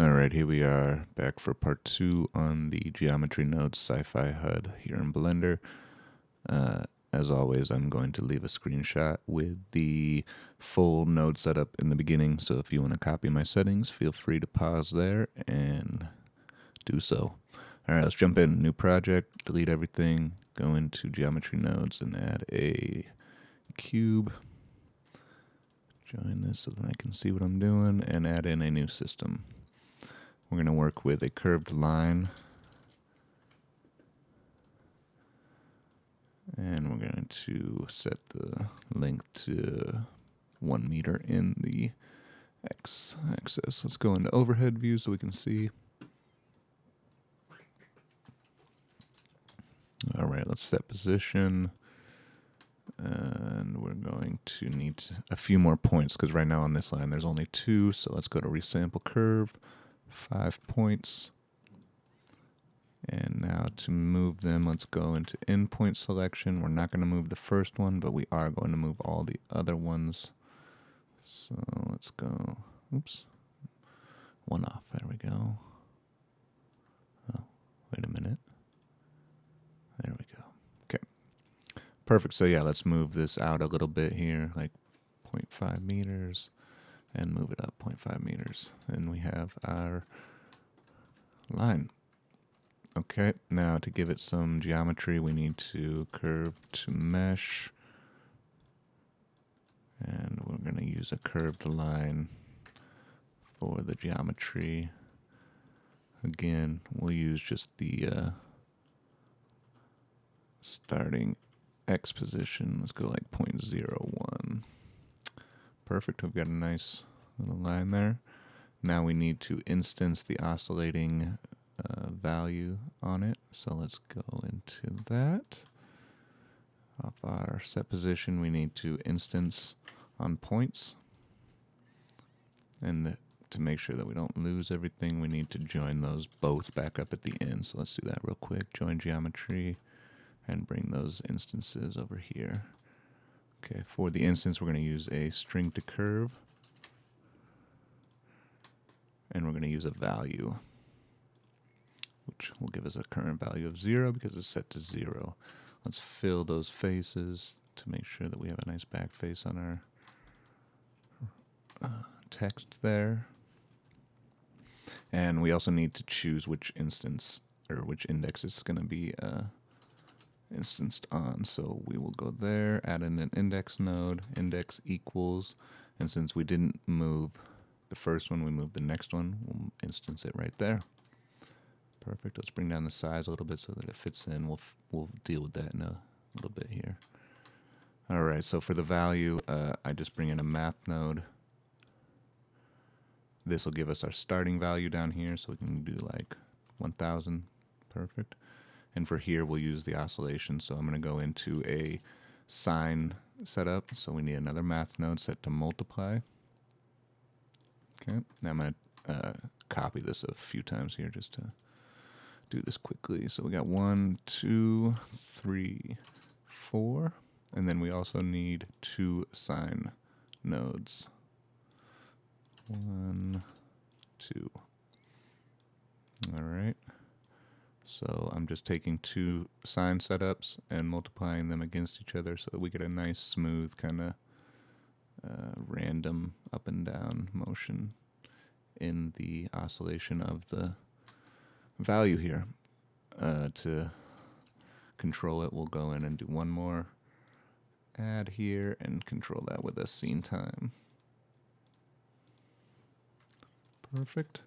Alright, here we are back for part 2 on the geometry nodes Sci-Fi HUD here in Blender. As always, I'm going to leave a screenshot with the full node setup in the beginning, so if you want to copy my settings, feel free to pause there and do so. Alright, let's jump in. New project, delete everything, go into geometry nodes and add a cube. Join this so that I can see what I'm doing, and add in a new system. We're going to work with a curved line, and we're going to set the length to 1 meter in the x-axis. Let's go into overhead view so we can see. All right, let's set position, and we're going to need a few more points because right now on this line there's only 2, so let's go to resample curve. 5 points. And now to move them, let's go into endpoint selection. We're not going to move the first one, but we are going to move all the other ones. So let's go, oops, one off, there we go. Oh, wait a minute. There we go. Okay, perfect. So yeah, let's move this out a little bit here, like 0.5 meters. And move it up 0.5 meters. And we have our line. Okay, now to give it some geometry, we need to curve to mesh. And we're going to use a curved line for the geometry. Again, we'll use just the starting X position. Let's go like 0.01. Perfect, we've got a nice little line there. Now we need to instance the oscillating value on it. So let's go into that. Off our set position, we need to instance on points. And to make sure that we don't lose everything, we need to join those both back up at the end. So let's do that real quick. Join geometry and bring those instances over here. Okay, for the instance, we're going to use a string to curve. And we're going to use a value, which will give us a current value of 0 because it's set to 0. Let's fill those faces to make sure that we have a nice back face on our text there. And we also need to choose which instance or which index it's going to be instanced on. So we will go there, add in an index node, index equals, and since we didn't move the first one, we moved the next one, we'll instance it right there. Perfect. Let's bring down the size a little bit so that it fits in. We'll deal with that in a little bit here. All right, so for the value, I just bring in a math node. This will give us our starting value down here, so we can do like 1,000. Perfect. And for here, we'll use the oscillation. So I'm going to go into a sine setup. So we need another math node set to multiply. Okay. Now I'm going to copy this a few times here just to do this quickly. So we got 1, 2, 3, 4. And then we also need 2 sine nodes. 1, 2. All right. So I'm just taking 2 sine setups and multiplying them against each other so that we get a nice smooth kind of random up and down motion in the oscillation of the value here. To control it, we'll go in and do one more add here and control that with a scene time. Perfect.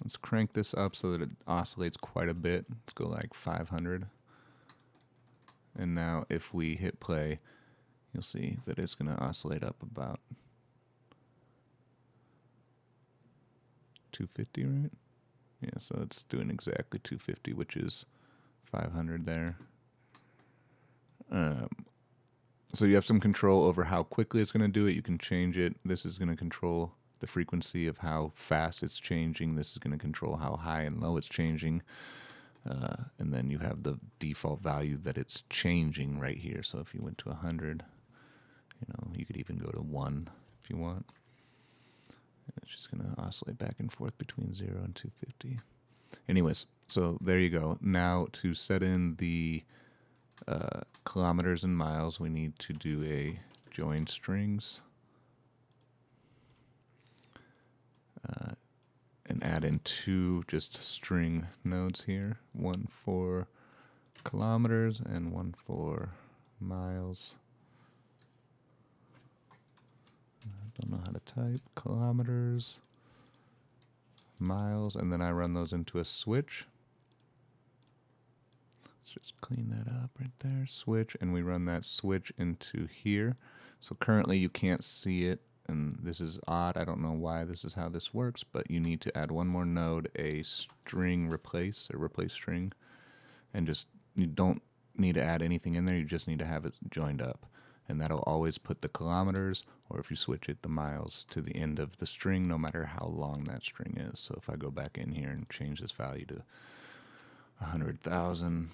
Let's crank this up so that it oscillates quite a bit. Let's go like 500. And now if we hit play, you'll see that it's going to oscillate up about 250, right? Yeah, so it's doing exactly 250, which is 500 there. So you have some control over how quickly it's going to do it. You can change it. This is going to control the frequency of how fast it's changing. This is going to control how high and low it's changing. And then you have the default value that it's changing right here. So if you went to 100, you could even go to 1 if you want. It's just going to oscillate back and forth between 0 and 250. Anyways, so there you go. Now to set in the kilometers and miles, we need to do a join strings and add in two just string nodes here, one for kilometers and one for miles. I don't know how to type. Kilometers, miles, and then I run those into a switch. Let's just clean that up right there. Switch, and we run that switch into here. So currently you can't see it, and this is odd. I don't know why this is how this works, but you need to add one more node, a string replace, or replace string, and just, you don't need to add anything in there. You just need to have it joined up. And that'll always put the kilometers, or if you switch it, the miles, to the end of the string, no matter how long that string is. So if I go back in here and change this value to 100,000,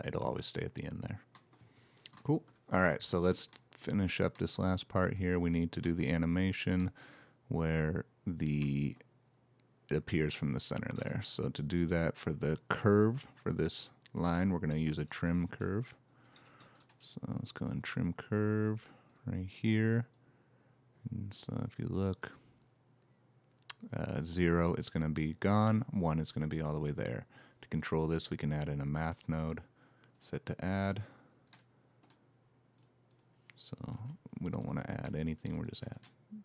it'll always stay at the end there. Cool. All right, so let's finish up this last part here. We need to do the animation where it appears from the center there. So to do that, for the curve, for this line, we're going to use a trim curve. So let's go and trim curve right here. And so if you look, 0 is going to be gone, 1 is going to be all the way there. To control this, we can add in a math node, set to add. So we don't want to add anything, we're just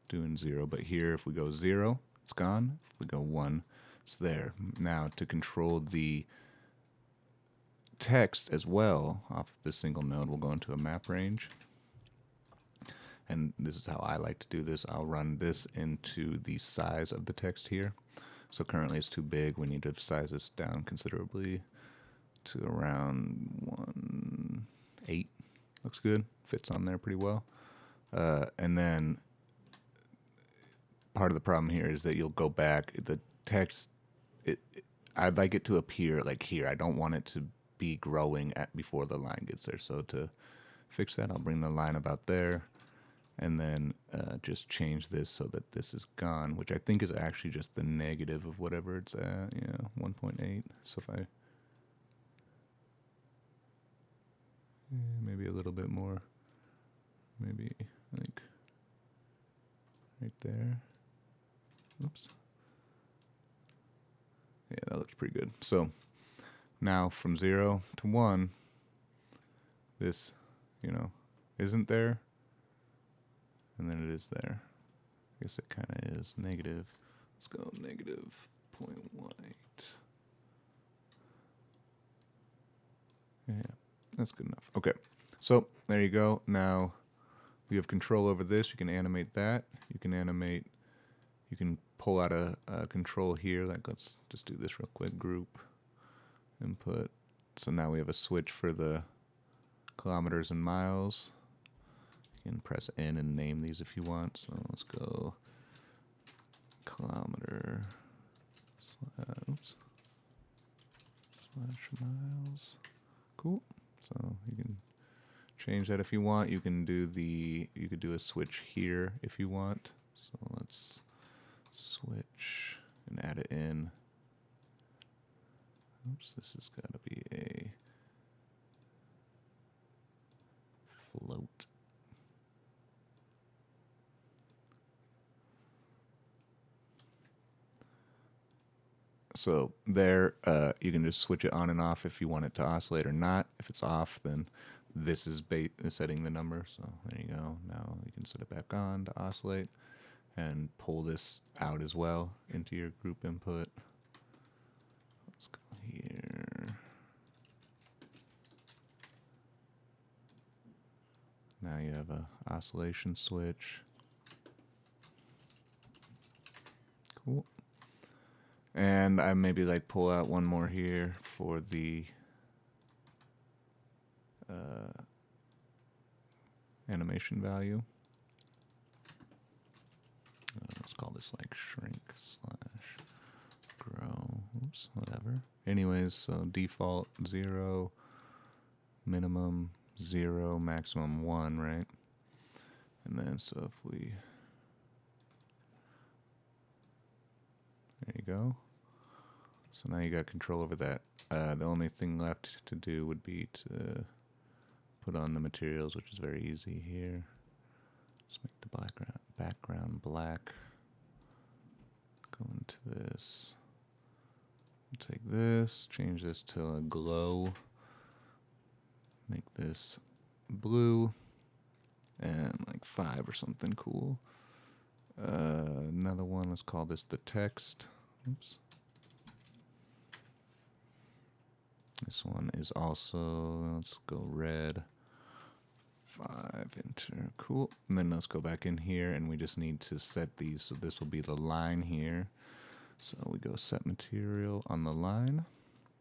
doing 0. But here, if we go 0, it's gone. If we go 1, it's there. Now to control the text as well off this single node, we'll go into a map range. And this is how I like to do this. I'll run this into the size of the text here. So currently it's too big. We need to size this down considerably to around 1.8. Looks good. Fits on there pretty well. And then part of the problem here is that you'll go back. The text, I'd like it to appear like here. I don't want it to be growing before the line gets there. So to fix that, I'll bring the line about there, and then just change this so that this is gone, which I think is actually just the negative of whatever it's at. Yeah, 1.8. So if I maybe a little bit more, maybe like right there. Oops. Yeah, that looks pretty good. So now from 0 to 1, this, isn't there, and then it is there. I guess it kind of is negative. Let's go negative 0.18. Yeah, that's good enough. Okay, so there you go. Now we have control over this. You can animate that. You can pull out a control here. Like, let's just do this real quick. Group, input. So now we have a switch for the kilometers and miles. You can press N and name these if you want. So let's go kilometer slash miles. Cool. So you can change that if you want. You can do you could do a switch here if you want. So let's switch and add it in. Oops, this has got to be a float. So there, you can just switch it on and off if you want it to oscillate or not. If it's off, then this is setting the number. So there you go. Now you can set it back on to oscillate and pull this out as well into your group input. Let's go here. Now you have a oscillation switch. Cool. And I maybe like pull out one more here for the animation value. Let's call this like shrink / grow. Oops, whatever. Anyways, so default 0, minimum 0, maximum 1, right? And then so if we go. So now you got control over that. The only thing left to do would be to put on the materials, which is very easy here. Let's make the background black. Go into this. Take this, change this to a glow. Make this blue and like 5 or something cool. Another one, let's call this the text. Oops. This one is also, let's go red. 5, enter, cool. And then let's go back in here and we just need to set these. So this will be the line here. So we go set material on the line,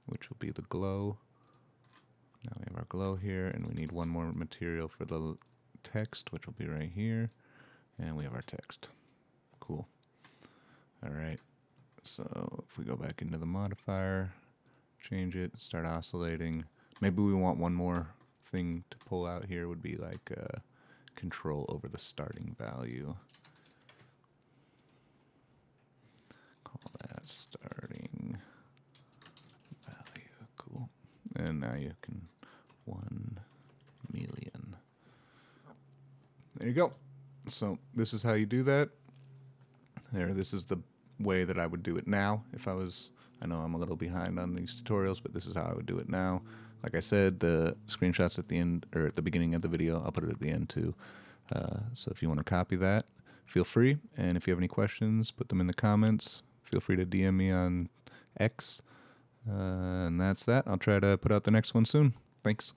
which will be the glow. Now we have our glow here and we need one more material for the text, which will be right here. And we have our text. Cool. All right. So if we go back into the modifier, change it, start oscillating. Maybe we want one more thing to pull out here would be like control over the starting value. Call that starting value. Cool. And now you can 1 million. There you go. So this is how you do that. There, this is the way that I would do it now if I was, I know I'm a little behind on these tutorials, but this is how I would do it now. Like I said, the screenshots at the end, or at the beginning of the video, I'll put it at the end too. So if you want to copy that, feel free. And if you have any questions, put them in the comments. Feel free to DM me on X. And that's that. I'll try to put out the next one soon. Thanks.